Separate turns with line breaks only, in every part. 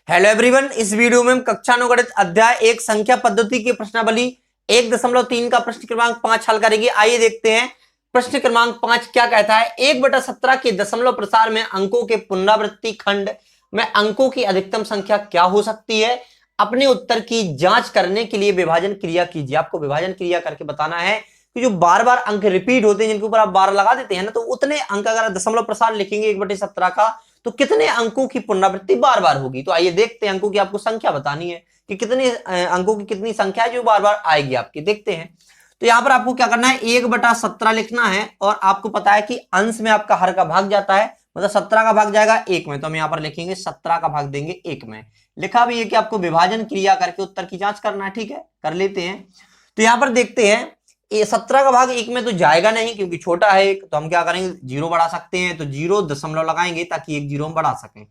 Hello everyone, इस video में हम कक्षा 9 गणित अध्याय एक संख्या पद्धति की प्रश्नावली 1.3 का प्रश्न क्रमांक 5 हल करेंगे। आइए देखते हैं प्रश्न क्रमांक 5 क्या कहता है। 1/17 के दशमलव प्रसार में अंकों के पुनरावृत्ति खंड में अंकों की अधिकतम संख्या क्या हो सकती है। अपने उत्तर की जांच करने के लिए विभाजन क्रिया कीजिए। आपको विभाजन क्रिया करके बताना है कि जो बार बार अंक रिपीट होते हैं, जिनके ऊपर आप 12 लगा देते हैं ना, तो उतने अंक अगर दशमलव प्रसार लिखेंगे 1/17 का, तो कितने अंकों की पुनरावृत्ति बार बार होगी। तो आइए देखते हैं, अंकों की आपको संख्या बतानी है कि कितने अंकों की कितनी संख्या है जो बार बार आएगी आपकी। देखते हैं। तो यहां पर आपको क्या करना है, 1/17 लिखना है और आपको पता है कि अंश में आपका हर का भाग जाता है, मतलब 17 का भाग जाएगा 1 में, तो हम यहां पर लिखेंगे 17 का भाग देंगे 1 में। लिखा भी है कि आपको विभाजन क्रिया करके उत्तर की जांच करना है। ठीक है, कर लेते हैं। तो यहां पर देखते हैं, 17 का भाग 1 में तो जाएगा नहीं क्योंकि छोटा है एक, तो हम क्या करेंगे, 0 बढ़ा सकते हैं, तो 0 दशमलव लगाएंगे ताकि 1 0 हम बढ़ा सकें।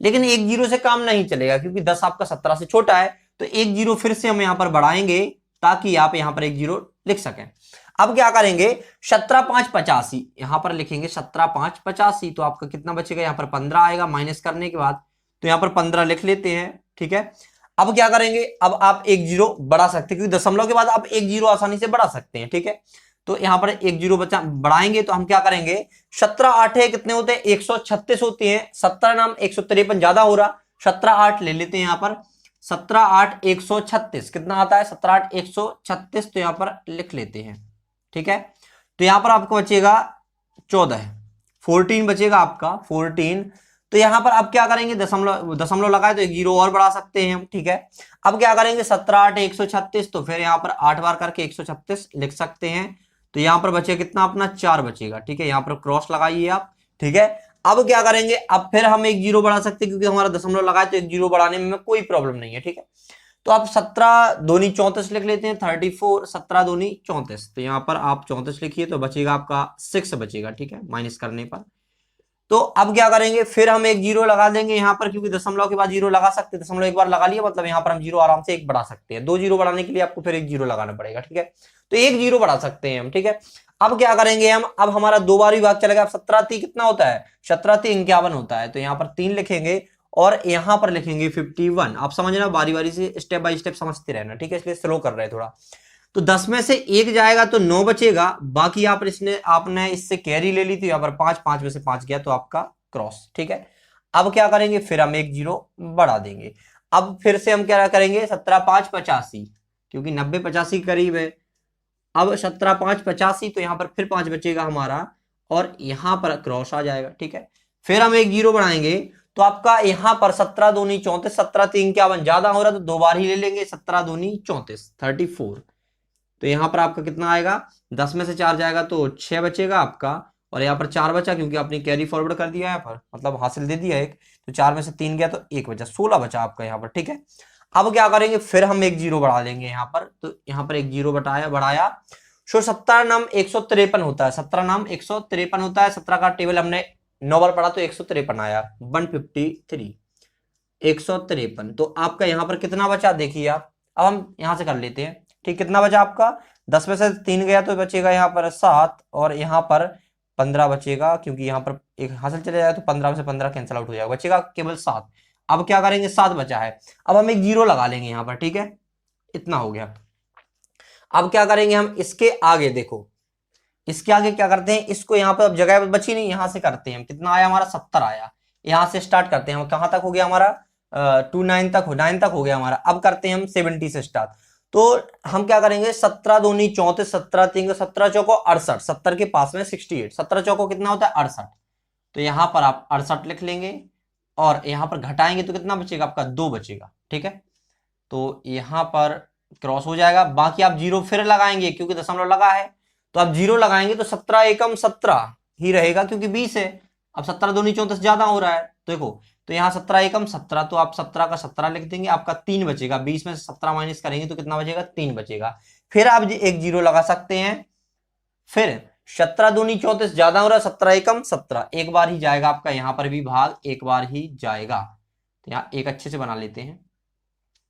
लेकिन 1 0 से काम नहीं चलेगा क्योंकि 10 आपका 17 से छोटा है, तो 1 0 फिर से हम यहां पर बढ़ाएंगे ताकि आप यहां पर 1 0 लिख सकें। अब क्या करेंगे, 17 5 85 यहां पर लिखेंगे, 17 5 85, तो आपका कितना बचेगा, यहां पर 15 आएगा माइनस करने के बाद, तो यहां पर 15 लिख लेते हैं। ठीक है, अब क्या करेंगे, अब आप 1 0 बढ़ा सकते हैं क्योंकि दशमलव के बाद आप 1 0 आसानी से बढ़ा सकते हैं। ठीक है, तो यहां पर 1 0 बचा बढ़ाएंगे, तो हम क्या करेंगे, 17 8 है कितने होते हैं, 136 होते हैं। 17 नाम 153 ज्यादा हो रहा, 17 8 ले लेते हैं यहां पर, 17 8 136 कितना आता है, 17 8 136, तो यहां पर लिख लेते हैं। ठीक है, तो यहां पर आपको बचेगा 14 बचेगा आपका 14। तो यहां पर आप क्या करेंगे, दशमलव लगाए तो 1 0 और बढ़ा सकते हैं हम। ठीक है, अब क्या करेंगे, 17 8 136, तो फिर यहां पर 8 बार करके 136 लिख सकते हैं। तो यहां पर बचे कितना, अपना 4 बचेगा। ठीक है, यहां पर क्रॉस लगाइए आप। ठीक है, अब क्या करेंगे, अब फिर हम 1 0 बढ़ा सकते हैं क्योंकि हमारा दशमलव लगाए, तो 1 0 बढ़ाने में कोई प्रॉब्लम नहीं है। ठीक है, तो आप 17 दूनी 34 लिख लेते हैं, 34, 17 दूनी 34, तो यहां पर आप 34 लिखिए, तो बचेगा आपका 6 बचेगा। ठीक है, माइनस करने पर। तो अब क्या करेंगे, फिर हम 1 0 लगा देंगे यहां पर क्योंकि दशमलव के बाद 0 लगा सकते हैं, दशमलव एक बार लगा लिया मतलब यहां पर हम 0 आराम से 1 बढ़ा सकते हैं। 2 0 बढ़ाने के लिए आपको फिर 1 0 लगाना पड़ेगा। ठीक है, तो 1 0 बढ़ा सकते हैं हम। ठीक है, अब क्या करेंगे हम, अब हमारा 2 बार ही भाग चलेगा। अब 17 3 कितना होता है, 17 3 51 होता है, तो यहां पर 3 लिखेंगे और यहां पर लिखेंगे 51। आप समझना, बारी बारी से स्टेप बाय स्टेप समझते रहना। ठीक है, इसलिए स्लो कर रहे हैं थोड़ा। तो 10 में से 1 जाएगा तो 9 बचेगा, बाकी आप आपने इससे कैरी ले ली थी, यहाँ पर 5 5 में से 5 गया तो आपका क्रॉस। ठीक है, अब क्या करेंगे, फिर हम 1 0 बढ़ा देंगे। अब फिर से हम क्या करेंगे, 17 5 85 क्योंकि 90 85 करीब है। अब 17 5 85, तो यहां पर फिर 5 बचेगा हमारा और यहां पर क्रॉस आ जाएगा। ठीक है, फिर हम 1 0 बढ़ाएंगे, तो आपका यहां पर 17 दूनी 34, 17 3 51 ज्यादा हो रहा है तो 2 बार ही ले लेंगे, 17 दूनी 34 34, तो यहां पर आपका कितना आएगा, 10 में से 4 जाएगा तो 6 बचेगा आपका, और यहाँ पर 4 बचा क्योंकि आपने कैरी फॉरवर्ड कर दिया है, यहाँ पर मतलब हासिल दे दिया एक, तो 4 में से 3 गया तो 1 बचा, 16 बचा आपका यहाँ पर। ठीक है, अब क्या करेंगे, फिर हम 1 0 बढ़ा देंगे यहाँ पर, तो यहाँ पर 1 0 बढ़ाया। 17 नाम 153 होता है, 17 नाम 153 होता है, 17 का टेबल हमने 9 बार पढ़ा तो 153 आया, 153 153। तो आपका यहाँ पर कितना बचा देखिए आप, अब हम यहां से कर लेते हैं। ठीक, कितना बचा आपका, 10 में से 3 गया तो बचेगा यहाँ पर 7, और यहाँ पर 15 बचेगा क्योंकि यहाँ पर एक हासिल चले जाए तो 15 में से 15 कैंसिल आउट हो जाएगा, बचेगा केवल 7। अब क्या करेंगे, 7 बचा है, अब हम 1 0 लगा लेंगे यहाँ पर। ठीक है, इतना हो गया। अब क्या करेंगे हम, इसके आगे देखो, इसके आगे क्या करते हैं, इसको यहाँ पर अब जगह बची नहीं, यहां से करते हैं हम। कितना आया हमारा, 70 आया। यहां से स्टार्ट करते हैं हम, कहां तक हो गया हमारा, 9 तक हो गया हमारा। अब करते हैं हम 70 से स्टार्ट। तो हम क्या करेंगे, 17 दूनी 34, 17 3 17 चौको 68, 70 के पास में 68, 17 चौको कितना होता है 68, तो यहां पर आप 68 लिख लेंगे और यहां पर घटाएंगे तो कितना बचेगा आपका, 2 बचेगा। ठीक है, तो यहां पर क्रॉस हो जाएगा, बाकी आप 0 फिर लगाएंगे क्योंकि दशमलव लगा है, तो आप 0 लगाएंगे तो 17 एकम 17 ही रहेगा क्योंकि 20 है। अब 17 दूनी 34 ज्यादा हो रहा है, देखो, तो यहाँ 17 एकम 17, तो आप 17 का 17 लिख देंगे, आपका 3 बचेगा। 20 में से 17 माइनस करेंगे तो कितना बचेगा, 3 बचेगा। फिर आप 1 0 लगा सकते हैं, फिर 17 दूनी 34 ज्यादा हो रहा है, 17 एकम 17, एक बार ही जाएगा आपका, यहां पर भी भाग एक बार ही जाएगा, तो यहाँ एक अच्छे से बना लेते हैं,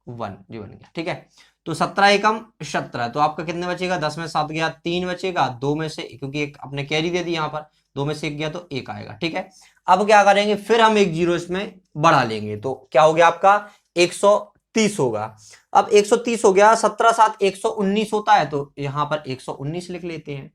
1 जो बन गया। ठीक है, तो 17 एकम 17, तो आपका कितने बचेगा, 10 में 7 गया, 3 बचेगा, 2 में से क्योंकि एक अपने कैरी दे दी यहाँ पर, 2 में से 1 गया तो 1 आएगा। ठीक है, अब क्या करेंगे, फिर हम एक जीरो इसमें बढ़ा लेंगे, तो क्या हो गया आपका 130 होगा। अब 130 हो गया, 17 7 119 होता है, तो यहां पर 119 लिख लेते हैं।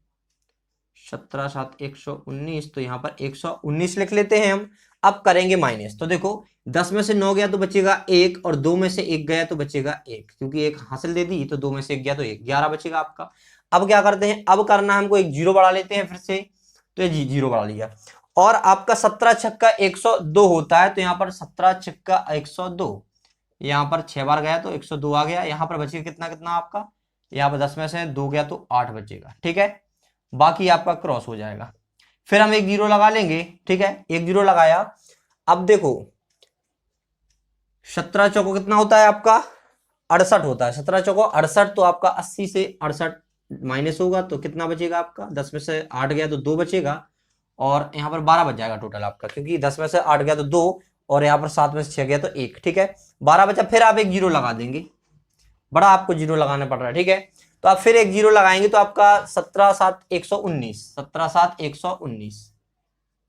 17 7 119, तो यहां पर 119 लिख लेते हैं हम। अब करेंगे माइनस, तो देखो 10 में से 9 गया तो बचेगा 1, और 2 में से 1 गया तो बचेगा 1, क्योंकि 1 हासिल दे दी, तो 2 में से 1 गया तो 1, 11 बचेगा आपका। अब क्या करते हैं, अब करना है हमको एक जीरो बढ़ा लेते हैं फिर से, तो ये जीरो बढ़ा लिया। और आपका 17 छक्का 102 होता है, तो यहाँ पर 17 छक्का 102, यहाँ पर 6 बार गया तो 102 आ गया। यहाँ पर बचेगा कितना कितना आपका, यहाँ पर 10 में से 2 गया तो 8 बचेगा। ठीक है, बाकी आपका क्रॉस हो जाएगा। फिर हम एक जीरो लगा लेंगे। ठीक है, एक जीरो लगाया। अब देखो 17 चौको कितना होता है आपका 68 होता है, 17 चौको 68, तो आपका 80 से 68 माइनस होगा, तो कितना बचेगा आपका, 10 में से 8 गया तो 2 बचेगा, और यहाँ पर 12 बच जाएगा टोटल आपका, क्योंकि 10 में से 8 गया तो 2, और यहाँ पर 7 में से 6 गया तो 1। ठीक है, 12 बचा, फिर आप एक जीरो लगा देंगे, बड़ा आपको जीरो लगाना पड़ रहा है। ठीक है, तो आप फिर एक जीरो लगाएंगे, तो आपका 17 7 119, 17 7 119,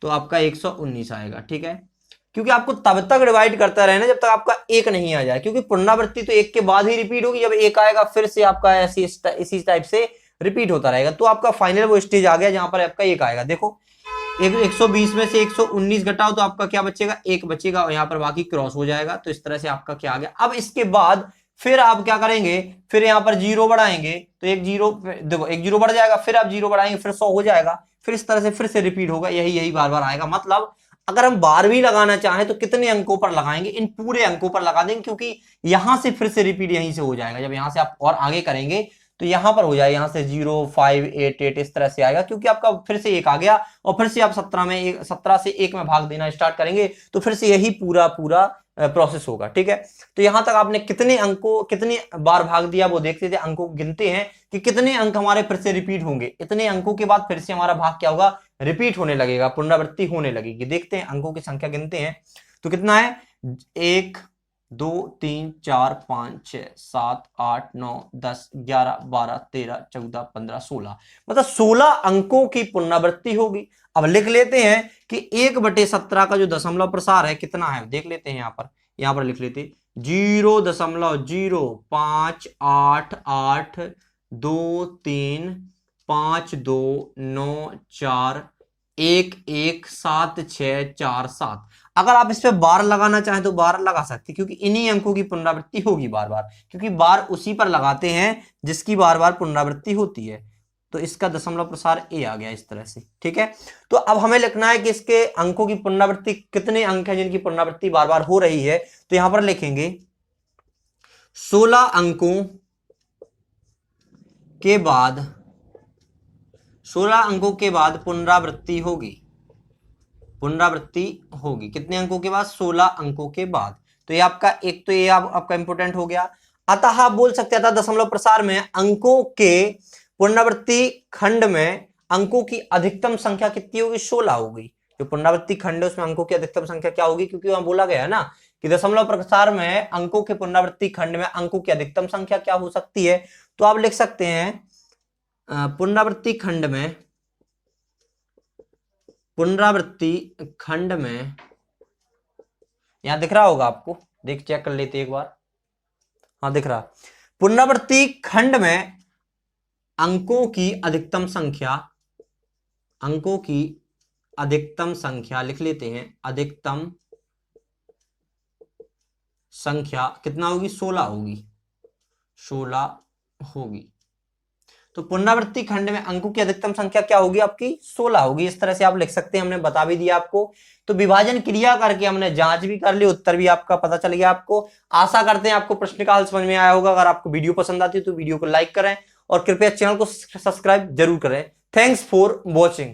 तो आपका 119 आएगा। ठीक है, क्योंकि आपको तब तक डिवाइड करता रहना जब तक आपका 1 नहीं आ जाए, क्योंकि पुनरावृत्ति तो 1 के बाद ही रिपीट होगी, जब 1 आएगा फिर से आपका ऐसी इसी टाइप से रिपीट होता रहेगा। तो आपका फाइनल वो स्टेज आ गया जहां पर आपका 1 आएगा। देखो 120 में से 119 घटाओ तो आपका क्या बचेगा, 1 बचेगा, और यहाँ पर बाकी क्रॉस हो जाएगा। तो इस तरह से आपका क्या आ गया। अब इसके बाद फिर आप क्या करेंगे, फिर यहाँ पर जीरो बढ़ाएंगे, तो एक जीरो, देखो एक जीरो बढ़ जाएगा, फिर आप जीरो बढ़ाएंगे, फिर 100 हो जाएगा, फिर इस तरह से फिर से रिपीट होगा, यही बार बार आएगा। मतलब अगर हम बार भी लगाना चाहें तो कितने अंकों पर लगाएंगे, इन पूरे अंकों पर लगा देंगे, क्योंकि यहां से फिर से रिपीट यहीं से हो जाएगा। जब यहां से आप और आगे करेंगे तो यहां पर हो जाएगा, यहां से 0 5 8 8 इस तरह से आएगा, क्योंकि आपका फिर से 1 आ गया, और फिर से आप 17 से 1 में भाग देना स्टार्ट करेंगे, तो फिर से यही पूरा प्रोसेस होगा। ठीक है, तो यहां तक आपने कितने बार भाग दिया वो देखते थे, अंकों गिनते हैं कि कितने अंक हमारे फिर से रिपीट होंगे। इतने अंकों के बाद फिर से हमारा भाग क्या होगा, रिपीट होने लगेगा, पुनरावृत्ति होने लगेगी। देखते हैं, अंकों की संख्या गिनते हैं, तो कितना है, 1 2 3 4 5 6 7 8 9 10 11 12 13 14 15 16, मतलब 16 अंकों की पुनरावृत्ति होगी। अब लिख लेते हैं कि 1/17 का जो दशमलव प्रसार है कितना है, देख लेते हैं। यहाँ पर लिख लेते 0.0588 2 3 5 2 9 4 1 1 7 6 4 7। अगर आप इस पे बार लगाना चाहें तो बार लगा सकते, क्योंकि इन्हीं अंकों की पुनरावृत्ति होगी बार बार, क्योंकि बार उसी पर लगाते हैं जिसकी बार बार पुनरावृत्ति होती है। तो इसका दशमलव प्रसार ए आ गया इस तरह से। ठीक है, तो अब हमें लिखना है कि इसके अंकों की पुनरावृत्ति, कितने अंक हैं जिनकी पुनरावृत्ति बार बार हो रही है। तो यहां पर लिखेंगे 16 अंकों के बाद, 16 अंकों के बाद पुनरावृत्ति होगी। कितने अंकों के बाद, 16 अंकों के बाद। तो ये आपका एक, तो ये आपका इंपोर्टेंट हो गया। अतः आप बोल सकते हैं दशमलव प्रसार में अंकों के पुनरावृत्ति खंड में अंकों की अधिकतम संख्या कितनी होगी, 16 होगी। जो पुनरावृत्ति खंड है उसमें अंकों की अधिकतम संख्या क्या होगी, क्योंकि वहां बोला गया है ना कि दशमलव प्रसार में अंकों के पुनरावृत्ति खंड में अंकों की अधिकतम संख्या क्या हो सकती है। तो आप लिख सकते हैं पुनरावृत्ति खंड में, यहां दिख रहा होगा आपको, चेक कर लेते एक बार। हाँ दिख रहा, पुनरावृत्ति खंड में अंकों की अधिकतम संख्या लिख लेते हैं। अधिकतम संख्या कितना होगी, 16 होगी। तो पुनरावृत्ति खंड में अंकों की अधिकतम संख्या क्या होगी आपकी, 16 होगी। इस तरह से आप लिख सकते हैं, हमने बता भी दिया आपको। तो विभाजन क्रिया करके हमने जांच भी कर ली, उत्तर भी आपका पता चल गया आपको। आशा करते हैं आपको प्रश्न का हल समझ में आया होगा। अगर आपको वीडियो पसंद आती है तो वीडियो को लाइक करें और कृपया चैनल को सब्सक्राइब जरूर करें। Thanks for watching.